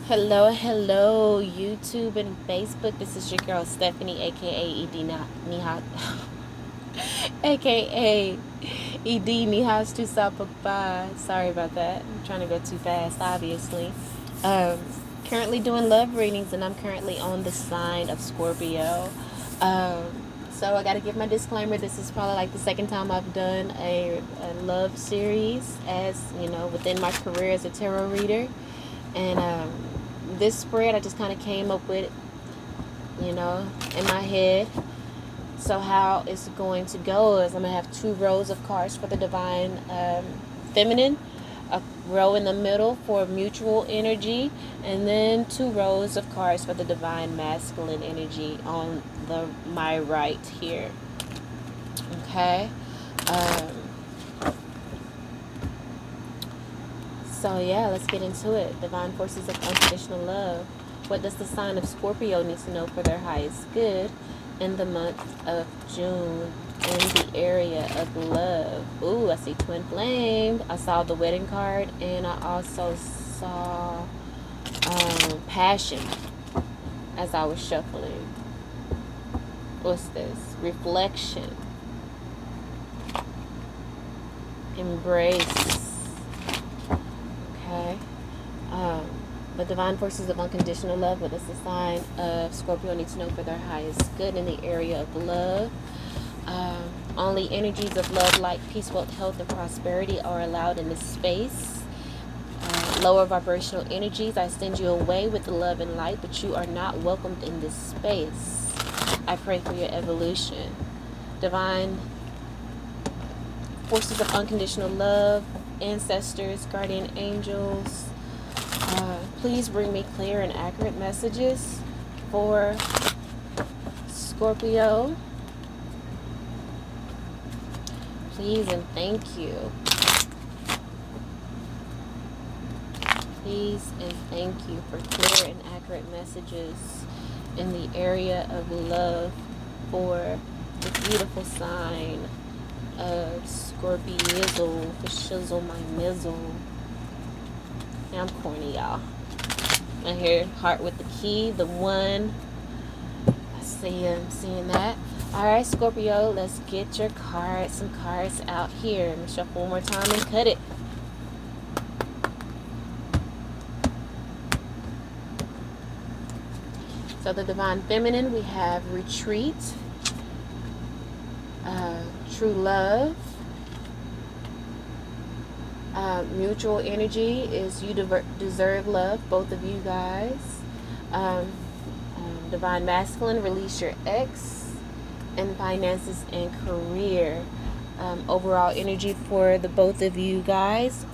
Hello, hello, YouTube and Facebook. This is your girl Stephanie, aka ED Niha, aka ED Nihas to Papa. Sorry about that. I'm trying to go too fast, obviously. Um, Currently doing love readings, and I'm currently on the sign of Scorpio. Um, so I got to give my disclaimer. This is probably like the second time I've done a love series, as you know, within my career as a tarot reader. And this spread I just kind of came up with, in my head. So how it's going to go is I'm going to have two rows of cards for the divine feminine, a row in the middle for mutual energy, and then two rows of cards for the divine masculine energy on my right here. Okay. Um, So yeah, let's get into it. Divine forces of unconditional love. What does the sign of Scorpio need to know for their highest good in the month of June in the area of love? Ooh, I see twin flame. I saw the wedding card, and I also saw passion as I was shuffling. What's this? Reflection. Embrace. Okay. Um, the divine forces of unconditional love. What does the sign of Scorpio need to know for their highest good in the area of love? Um, Only energies of love, light, peace, wealth, health, and prosperity are allowed in this space. Lower vibrational energies, I send you away with love and light, but you are not welcomed in this space. I pray for your evolution. Divine forces of unconditional love, ancestors, guardian angels, please bring me clear and accurate messages for Scorpio. Please and thank you. Please and thank you for clear and accurate messages in the area of love for the beautiful sign of Scorpio, for shizzle my mizzle. Yeah, I'm corny, y'all. I hear heart with the key, the one. I'm seeing that. All right, Scorpio, let's get your cards, some cards out here. I'm gonna shuffle one more time and cut it. So the divine feminine, we have retreat, true love. Mutual energy is you deserve love, both of you guys. Divine masculine, release your ex, and finances and career. Overall energy for the both of you guys,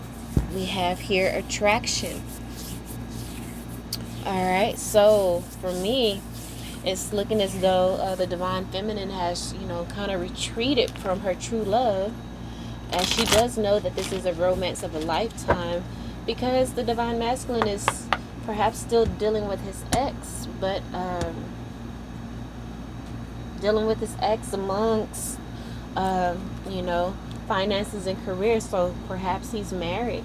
we have here attraction. All right, so for me, it's looking as though the divine feminine has, kind of retreated from her true love, as she does know that this is a romance of a lifetime, because the divine masculine is perhaps still dealing with his ex, but dealing with his ex amongst, finances and career. So perhaps he's married,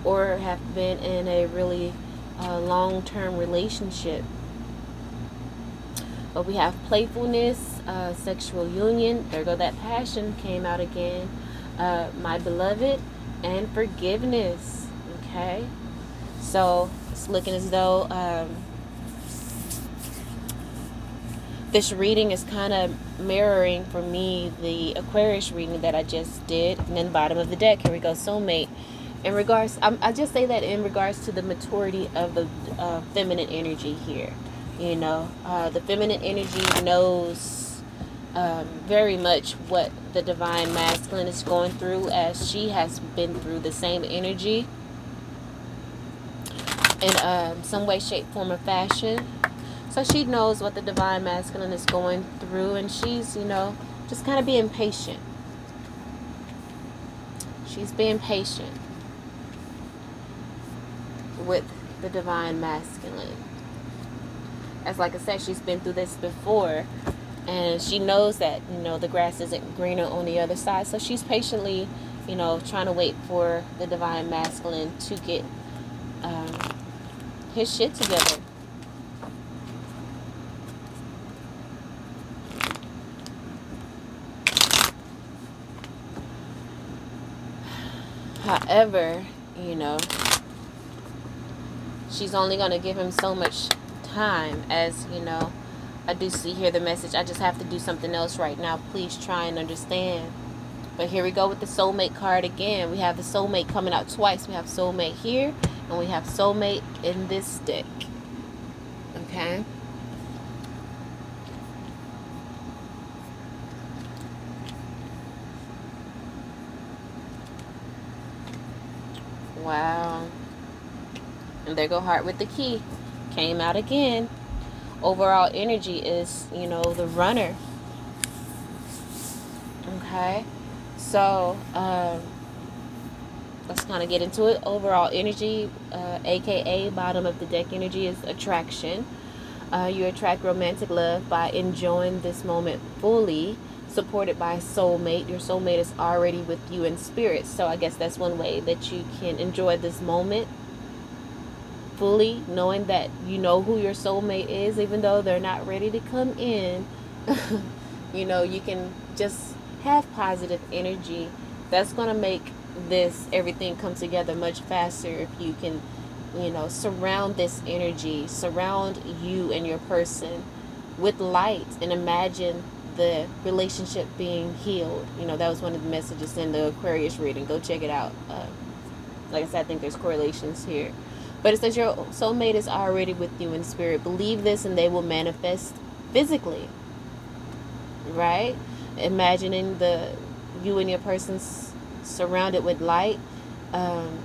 or have been in a really long-term relationship. But we have playfulness, sexual union. There go that passion came out again. My beloved, and forgiveness. Okay, so it's looking as though this reading is kind of mirroring for me the Aquarius reading that I just did. And then the bottom of the deck, here we go, soulmate. In regards, I just say that in regards to the maturity of the feminine energy here. The feminine energy knows very much what the divine masculine is going through, as she has been through the same energy in some way, shape, form, or fashion. So she knows what the divine masculine is going through, and she's, just kind of being patient. She's being patient with the divine masculine. As like I said, she's been through this before, and she knows that, the grass isn't greener on the other side. So she's patiently, trying to wait for the divine masculine to get his shit together. However, she's only going to give him so much time, as, I do see here the message. I just have to do something else right now. Please try and understand. But here we go with the soulmate card again. We have the soulmate coming out twice. We have soulmate here, and we have soulmate in this deck. Okay? Wow. And there go heart with the key. Came out again. Overall energy is, the runner. Okay? So, let's kind of get into it. Overall energy, aka bottom of the deck energy, is attraction. You attract romantic love by enjoying this moment fully, supported by soulmate. Your soulmate is already with you in spirit. So I guess that's one way that you can enjoy this moment fully, knowing that you know who your soulmate is, even though they're not ready to come in. You can just have positive energy. That's going to make everything come together much faster if you can, surround this energy, surround you and your person with light, and imagine the relationship being healed. That was one of the messages in the Aquarius reading. Go check it out. Like I said, I think there's correlations here. But it says your soulmate is already with you in spirit. Believe this and they will manifest physically. Right? Imagining you and your person surrounded with light. And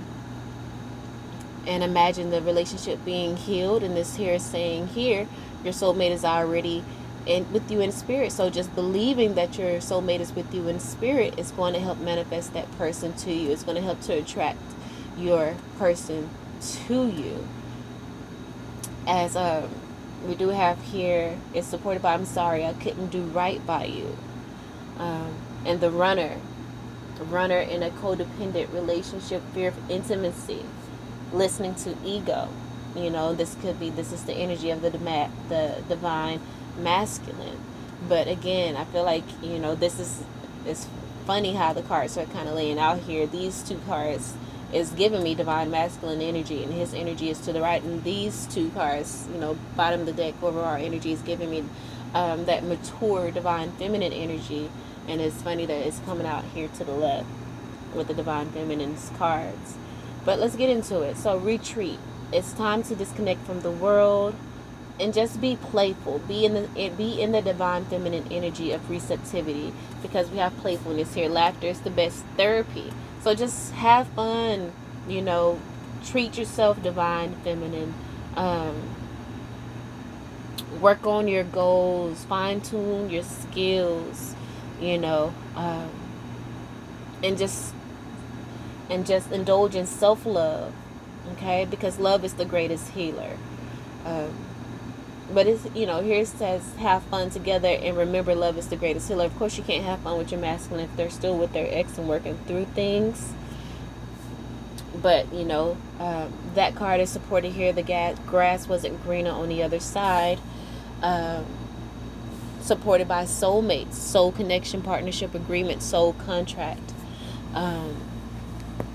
imagine the relationship being healed. And this here is saying here, your soulmate is already with you in spirit. So just believing that your soulmate is with you in spirit is going to help manifest that person to you. It's going to help to attract your person to you. As we do have here, it's supported by I'm sorry I couldn't do right by you. And the runner in a codependent relationship, fear of intimacy, listening to ego. This is the energy of the divine masculine. But again, I feel like, it's funny how the cards are kind of laying out here. These two cards is giving me divine masculine energy, and his energy is to the right. And these two cards, bottom of the deck, overall energy, is giving me that mature divine feminine energy. And it's funny that it's coming out here to the left with the divine feminine's cards. But let's get into it. So retreat. It's time to disconnect from the world and just be playful. Be in the divine feminine energy of receptivity, because we have playfulness here. Laughter is the best therapy. So just have fun, treat yourself divine feminine. Work on your goals, fine tune your skills, and just indulge in self-love, okay? Because love is the greatest healer. But it's, here it says have fun together and remember love is the greatest healer. Of course, you can't have fun with your masculine if they're still with their ex and working through things. But, that card is supported here. The grass wasn't greener on the other side. Supported by soulmates, soul connection, partnership, agreement, soul contract.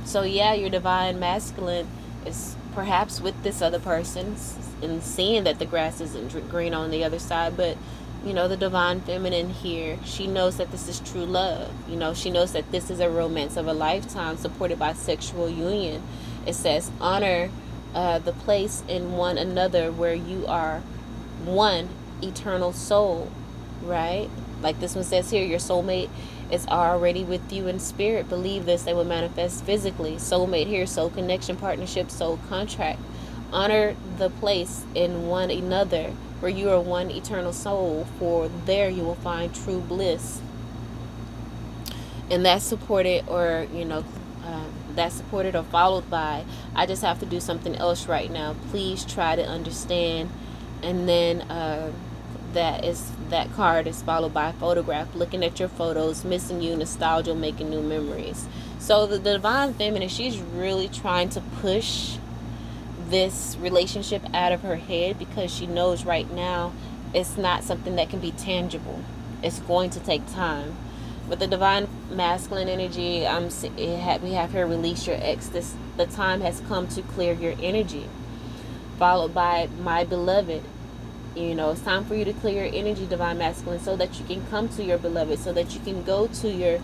So yeah, your divine masculine is perhaps with this other person and seeing that the grass isn't green on the other side. But, the divine feminine here, she knows that this is true love. She knows that this is a romance of a lifetime supported by sexual union. It says, honor the place in one another where you are one eternal soul, right? Like this one says here, your soulmate is already with you in spirit. Believe this, they will manifest physically. Soulmate here, soul connection, partnership, soul contract. Honor the place in one another where you are one eternal soul, for there you will find true bliss. And that's supported or followed by, I just have to do something else right now. Please try to understand. And then that card is followed by a photograph, looking at your photos, missing you, nostalgia, making new memories. So the divine feminine, she's really trying to push this relationship out of her head, because she knows right now it's not something that can be tangible. It's going to take time. With the divine masculine energy, we have here, release your ex. The time has come to clear your energy. Followed by my beloved. It's time for you to clear your energy, divine masculine, so that you can come to your beloved, so that you can go to your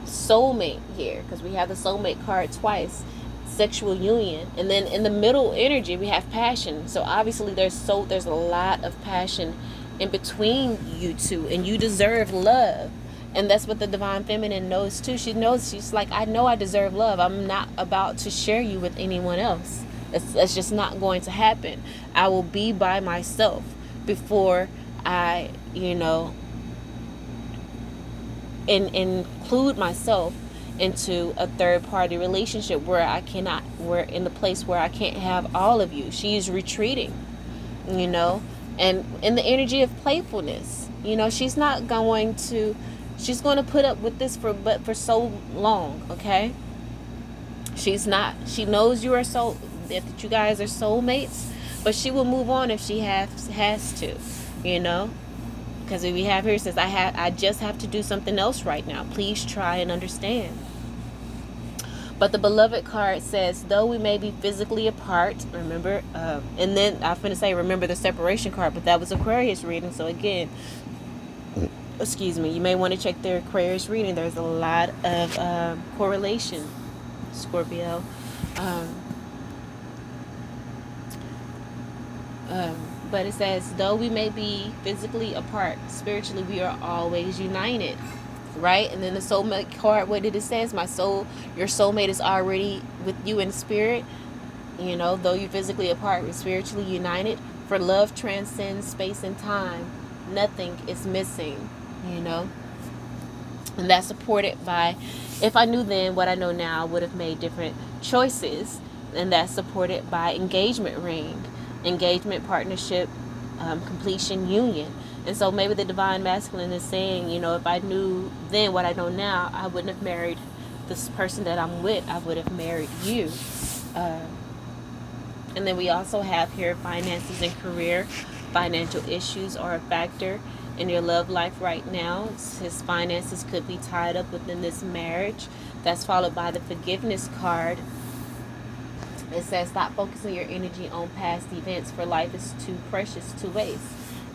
soulmate here, because we have the soulmate card twice, sexual union, and then in the middle energy we have passion. So obviously there's a lot of passion in between you two, and you deserve love. And that's what the divine feminine knows too. She knows, she's like, I know I deserve love. I'm not about to share you with anyone else. It's just not going to happen. I will be by myself before I, include myself into a third party relationship where we're in the place where I can't have all of you. She's retreating, and in the energy of playfulness, she's going to put up with this for so long, okay? She knows that you guys are soulmates, but she will move on if she has to, because we have here, it says, I just have to do something else right now. Please try and understand. But the beloved card says, though we may be physically apart, remember, and then I'm going to say, remember the separation card, but that was Aquarius reading. So again, excuse me, you may want to check their Aquarius reading. There's a lot of correlation, Scorpio. But it says, though we may be physically apart, spiritually we are always united, right? And then the soulmate card, what did it say? Your soulmate is already with you in spirit. Though you're physically apart, we're spiritually united. For love transcends space and time. Nothing is missing, And that's supported by, if I knew then what I know now, I would have made different choices. And that's supported by engagement ring. Engagement, partnership, completion, union. And so maybe the divine masculine is saying, if I knew then what I know now, I wouldn't have married this person that I'm with. I would have married you. And then we also have here finances and career. Financial issues are a factor in your love life right now. His finances could be tied up within this marriage. That's followed by the forgiveness card. It says, stop focusing your energy on past events, for life is too precious to waste.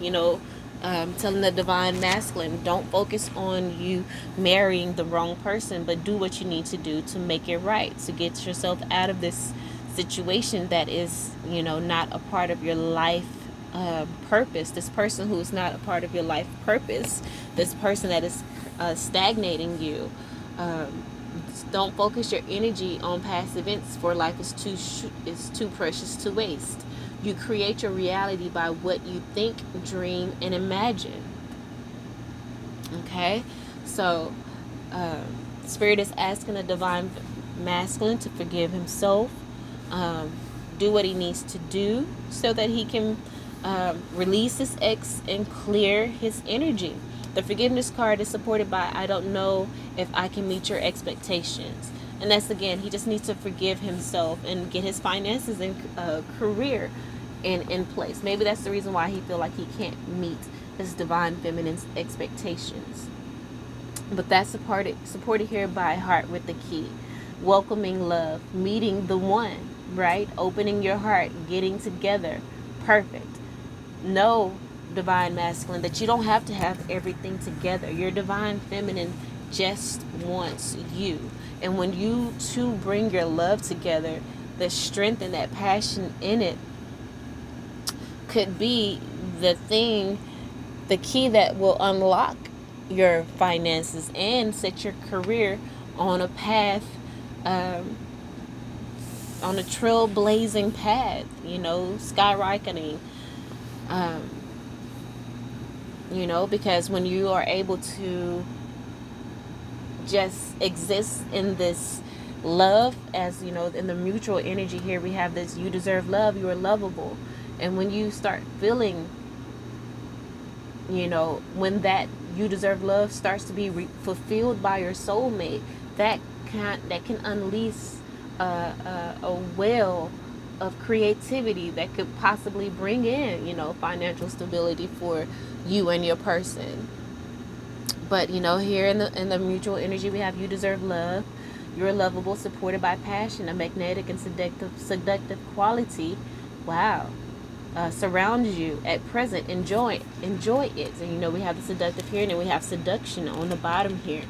Telling the divine masculine, don't focus on you marrying the wrong person, but do what you need to do to make it right, to get yourself out of this situation that is, not a part of your life purpose. This person who is not a part of your life purpose, this person that is stagnating you. Don't focus your energy on past events, for life is too precious to waste. You create your reality by what you think, dream, and imagine. Okay? So, Spirit is asking the divine masculine to forgive himself, do what he needs to do so that he can release his ex and clear his energy. The forgiveness card is supported by, I don't know if I can meet your expectations. And that's, again, he just needs to forgive himself and get his finances and career in place. Maybe that's the reason why he feel like he can't meet his divine feminine's expectations. But that's supported here by heart with the key. Welcoming love, meeting the one, right? Opening your heart, getting together. Perfect. No, divine masculine, that you don't have to have everything together. Your divine feminine just wants you. And when you two bring your love together, the strength and that passion in it could be the key that will unlock your finances and set your career on a path, on a trailblazing path, skyrocketing. Because when you are able to just exist in this love, as in the mutual energy here, we have this, you deserve love, you are lovable. And when you start feeling, when that you deserve love starts to be fulfilled by your soulmate, that can unleash a well of creativity that could possibly bring in, financial stability for you and your person. But here in the mutual energy, we have you deserve love. You're lovable, supported by passion, a magnetic and seductive quality. Wow. Surrounds you at present. Enjoy it. And we have the seductive here, and then we have seduction on the bottom here,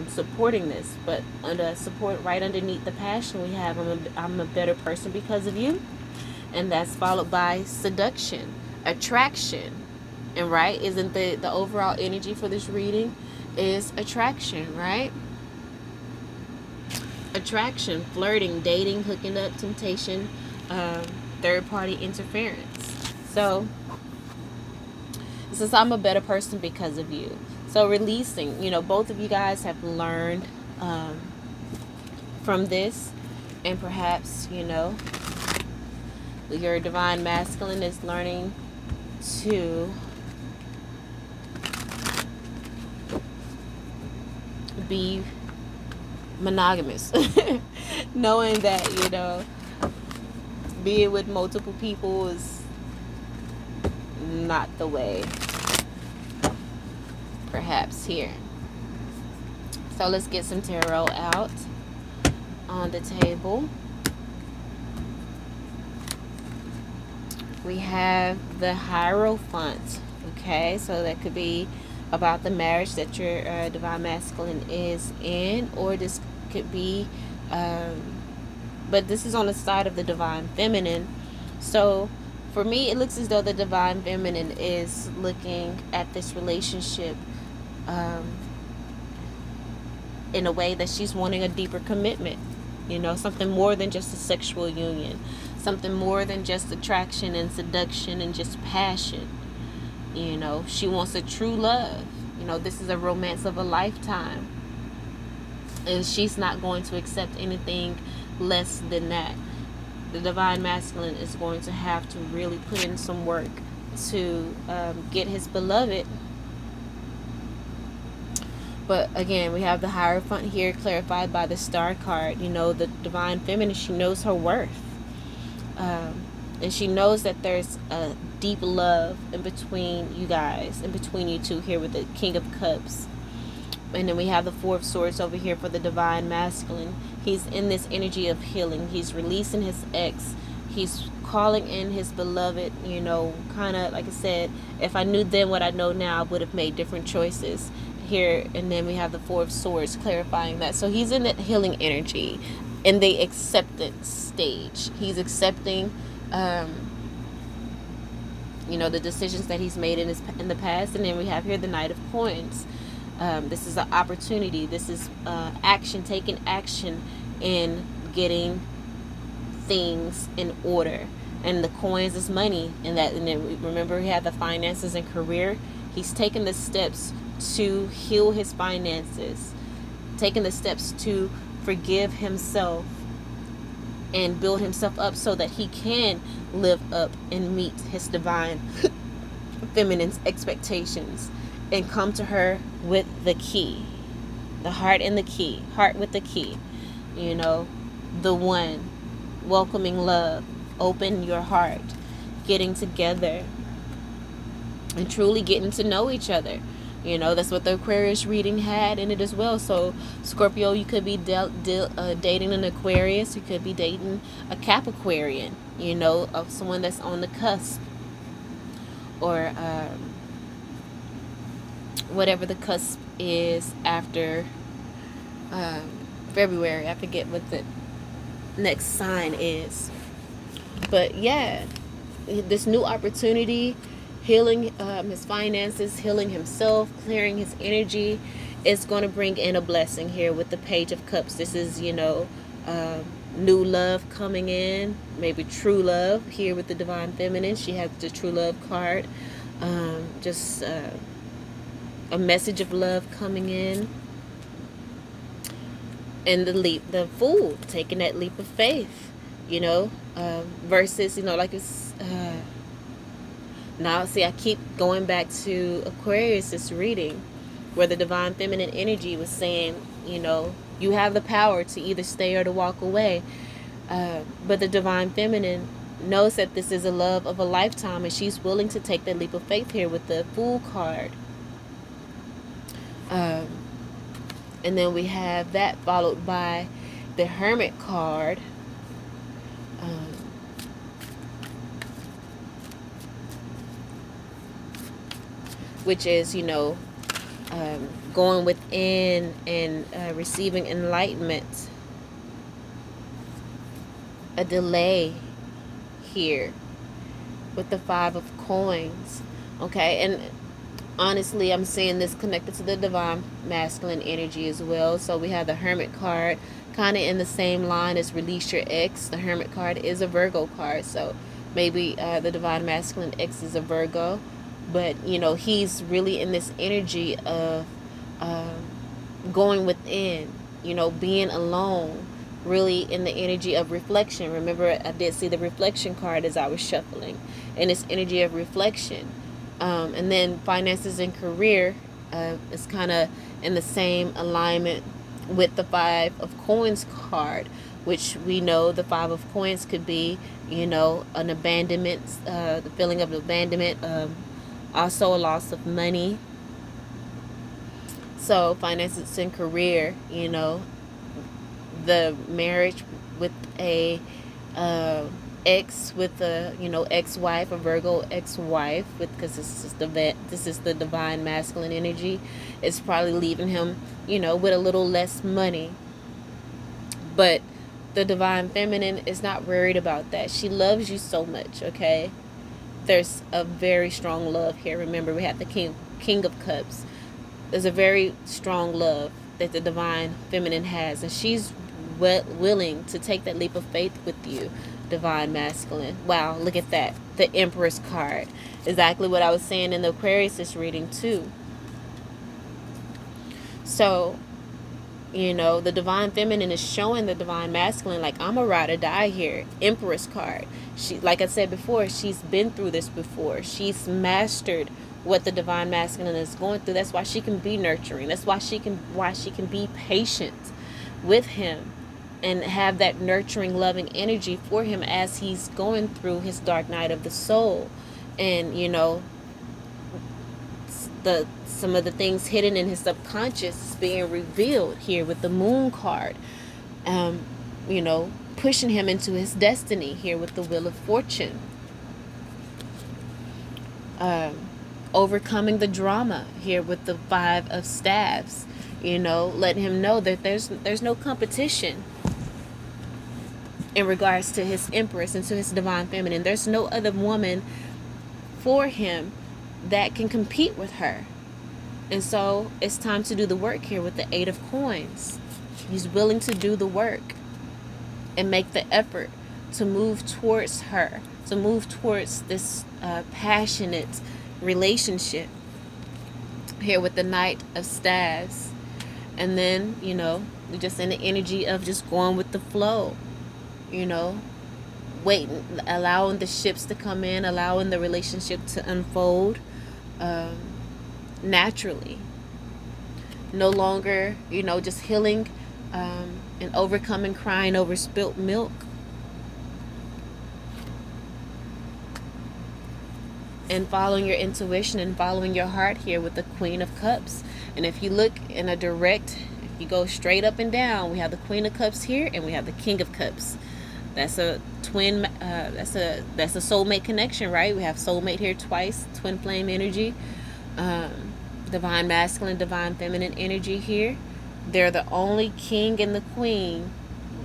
supporting this. But under support, right underneath the passion, we have I'm a better person because of you, and that's followed by seduction, attraction, and right, isn't the overall energy for this reading is attraction, right? Attraction, flirting, dating, hooking up, temptation, third party interference. So it says I'm a better person because of you. So releasing, both of you guys have learned from this, and perhaps your divine masculine is learning to be monogamous. Knowing that being with multiple people is not the way, perhaps here. So let's get some tarot out on the table. We have the Hierophant. Okay, so that could be about the marriage that your divine masculine is in, or this could be but this is on the side of the divine feminine. So for me, it looks as though the divine feminine is looking at this relationship in a way that she's wanting a deeper commitment, something more than just a sexual union, something more than just attraction and seduction and just passion. She wants a true love. This is a romance of a lifetime, and she's not going to accept anything less than that. The divine masculine is going to have to really put in some work to get his beloved. But again, we have the Hierophant here clarified by the Star card. The divine feminine, she knows her worth. And she knows that there's a deep love in between you guys, in between you two here with the King of Cups. And then we have the Four of Swords over here for the divine masculine. He's in this energy of healing. He's releasing his ex. He's calling in his beloved, kind of like I said, if I knew then what I know now, I would have made different choices here. And then we have the Four of Swords clarifying that. So he's in that healing energy, in the acceptance stage. He's accepting the decisions that he's made in the past. And then we have here the Knight of Coins. This is an opportunity. This is action, taking action in getting things in order. And the coins is money. And then remember, he had the finances and career. He's taking the steps to heal his finances, taking the steps to forgive himself and build himself up so that he can live up and meet his divine feminine's expectations and come to her with the key, the heart and the key, heart with the key, the one, welcoming love, open your heart, getting together and truly getting to know each other. That's what the Aquarius reading had in it as well. So Scorpio, you could be dating an Aquarius. You could be dating a Capricornian, of someone that's on the cusp, or whatever the cusp is after February. I forget what the next sign is. But yeah, this new opportunity, healing his finances, healing himself, clearing his energy, is going to bring in a blessing here with the Page of Cups. This is, new love coming in, maybe true love here with the divine feminine. She has the true love card. Just a message of love coming in. And the Fool, taking that leap of faith, versus, like it's... Now, see, I keep going back to Aquarius' reading, where the divine feminine energy was saying, you have the power to either stay or to walk away. But the divine feminine knows that this is a love of a lifetime, and she's willing to take that leap of faith here with the Fool card. Um, and then we have that followed by the Hermit card. Um, which is, going within and receiving enlightenment. A delay here with the Five of Coins. Okay, and honestly, I'm seeing this connected to the divine masculine energy as well. So we have the Hermit card, kind of in the same line as Release Your Ex. The Hermit card is a Virgo card, so maybe the divine masculine ex is a Virgo, but he's really in this energy of going within, being alone, really in the energy of reflection. Remember, I did see the reflection card as I was shuffling, and it's energy of reflection. And then finances and career is kind of in the same alignment with the Five of Coins card, which we know the Five of Coins could be, an abandonment, the feeling of abandonment, also a loss of money. So finances and career, the marriage with a ex, with a ex-wife, a Virgo ex-wife, because this is the divine masculine energy. It's probably leaving him with a little less money, but the divine feminine is not worried about that. She loves you so much. Okay, there's a very strong love here. Remember, we have the king of cups. There's a very strong love that the divine feminine has, and she's willing to take that leap of faith with you, divine masculine. Wow, look at that. The Empress card. Exactly what I was saying in the Aquarius reading too. So, the divine feminine is showing the divine masculine, like, I'm a ride or die here. Empress card. She, like I said before, she's been through this before. She's mastered what the divine masculine is going through. That's why she can be nurturing. That's why she can be patient with him and have that nurturing, loving energy for him as he's going through his dark night of the soul. And some of the things hidden in his subconscious is being revealed here with the Moon card. Pushing him into his destiny here with the Wheel of Fortune. Overcoming the drama here with the Five of Staves. Letting him know that there's no competition in regards to his Empress and to his divine feminine. There's no other woman for him that can compete with her. And so it's time to do the work here with the Eight of Coins. He's willing to do the work and make the effort to move towards her, to move towards this passionate relationship here with the Knight of Staves. And then, we're just in the energy of just going with the flow, waiting, allowing the ships to come in, allowing the relationship to unfold naturally. No longer, just healing and overcoming crying over spilt milk. And following your intuition and following your heart here with the Queen of Cups. And if you look in a direct, if you go straight up and down, we have the Queen of Cups here and we have the King of Cups. That's a twin, that's a soulmate connection, right? We have soulmate here twice, twin flame energy. Divine masculine, divine feminine energy here. They're the only king and the queen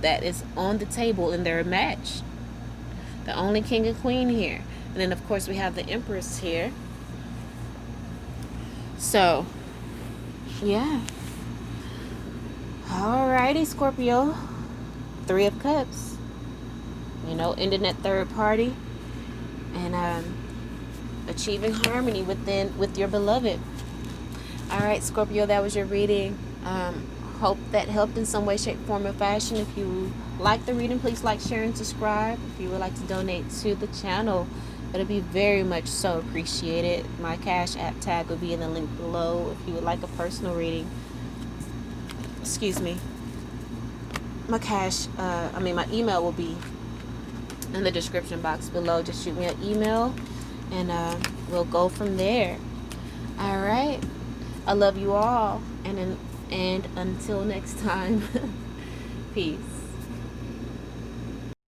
that is on the table, and they're a match. The only king and queen here. And then, of course, we have the Empress here. So, yeah. Alrighty, Scorpio. Three of Cups. Ending that third party. And achieving harmony with your beloved. Alright, Scorpio, that was your reading. Hope that helped in some way, shape, form, or fashion. If you like the reading, please like, share, and subscribe. If you would like to donate to the channel, it'll be very much so appreciated. My Cash App tag will be in the link below if you would like a personal reading. Excuse me. my cash, my email will be in the description box below. Just shoot me an email, and we'll go from there. All right. I love you all, and until next time, peace.